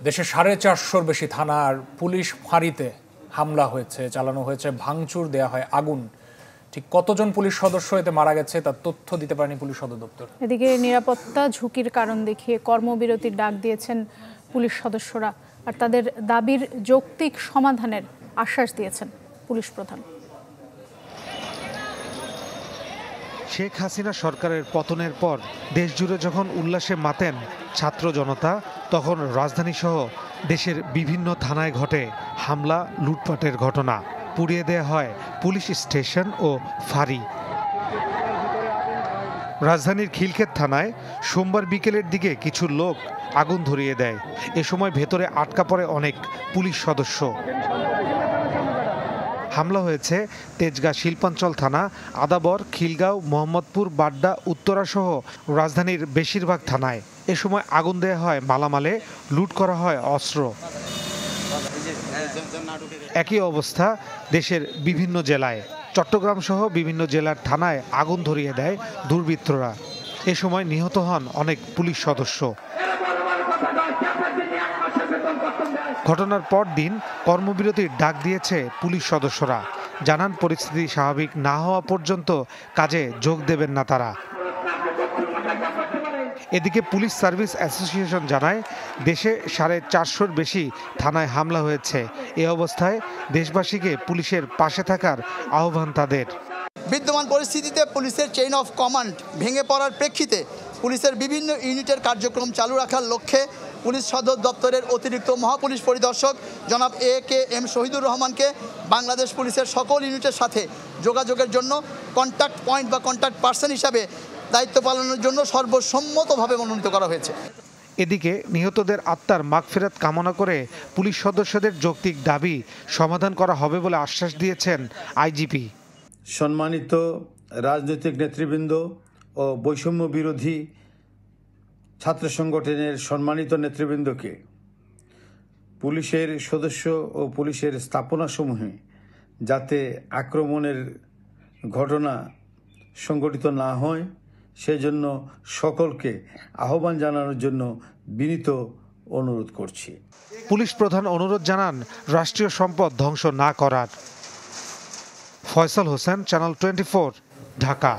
দেশে 450-র বেশি থানার পুলিশ ফাঁড়িতে হামলা হয়েছে, চালানো হয়েছে ভাঙচুর, দেয়া হয় আগুন। ঠিক কতজন পুলিশ সদস্য এতে মারা গেছে তার তথ্য দিতে পারেনি পুলিশ সদর দপ্তর। এদিকে নিরাপত্তা ঝুঁকির কারণ দেখিয়ে কর্মবিরতির ডাক দিয়েছেন পুলিশ সদস্যরা, আর তাদের দাবির যৌক্তিক সমাধানের আশ্বাস দিয়েছেন পুলিশ প্রধান। শেখ হাসিনা সরকারের পতনের পর দেশজুড়ে যখন উল্লাসে মাতেন ছাত্র জনতা, তখন রাজধানী সহ দেশের বিভিন্ন থানায় ঘটে হামলা, লুটপাটের ঘটনা। পুড়িয়ে দেয়া হয় পুলিশ স্টেশন ও ফাঁড়ি। রাজধানীর খিলক্ষেত থানায় সোমবার বিকেলের দিকে কিছু লোক আগুন ধরিয়ে দেয়। এ সময় ভেতরে আটকা পড়ে অনেক পুলিশ সদস্য। হামলা হয়েছে তেজগাঁ শিল্পাঞ্চল থানা, আদাবর, খিলগাঁও, মোহাম্মদপুর, বাড্ডা, উত্তরা সহ রাজধানীর বেশিরভাগ থানায়। এ সময় আগুন দেয়া হয় মালামালে, লুট করা হয় অস্ত্র। একই অবস্থা দেশের বিভিন্ন জেলায়। চট্টগ্রাম সহ বিভিন্ন জেলার থানায় আগুন ধরিয়ে দেয় দুর্বৃত্তরা। এ সময় নিহত হন অনেক পুলিশ সদস্য। ঘটনার পর দিন কর্মবিরতির ডাক দিয়েছে পুলিশ সদস্যরা। জানান পরিস্থিতি স্বাভাবিক না হওয়া পর্যন্ত কাজে যোগ দেবেন না তারা। এদিকে পুলিশ সার্ভিস অ্যাসোসিয়েশন জানায়, দেশে 450-র বেশি থানায় হামলা হয়েছে। এ অবস্থায় দেশবাসীকে পুলিশের পাশে থাকার আহ্বান তাদের। বিদ্যমান পরিস্থিতিতে পুলিশের চেইন অফ কমান্ড ভেঙে পড়ার প্রেক্ষিতে পুলিশের বিভিন্ন ইউনিটের কার্যক্রম চালু রাখার লক্ষ্যে পুলিশ সদর দপ্তরের অতিরিক্ত মহাপুলিশ পরিদর্শক জনাব AKM শহীদুর রহমানকে বাংলাদেশ পুলিশের সকল ইউনিটের সাথে যোগাযোগের জন্য কন্ট্যাক্ট পয়েন্ট বা কন্ট্যাক্ট পার্সন হিসাবে দায়িত্ব পালনের জন্য সর্বসম্মতভাবে মনোনীত করা হয়েছে। এদিকে নিহতদের আত্মার মাগফিরাত কামনা করে পুলিশ সদস্যদের যৌক্তিক দাবি সমাধান করা হবে বলে আশ্বাস দিয়েছেন আইজিপি। সম্মানিত রাজনৈতিক নেতৃবৃন্দ ও বৈষম্য বিরোধী ছাত্র সংগঠনের সম্মানিত নেতৃবৃন্দকে পুলিশের সদস্য ও পুলিশের স্থাপনাসমূহে যাতে আক্রমণের ঘটনা সংঘটিত না হয় সেজন্য সকলকে আহ্বান জানানোর জন্য বিনীত অনুরোধ করছি। পুলিশ প্রধান অনুরোধ জানান রাষ্ট্রীয় সম্পদ ধ্বংস না করার। ফয়সাল হোসেন, চ্যানেল 24, ঢাকা।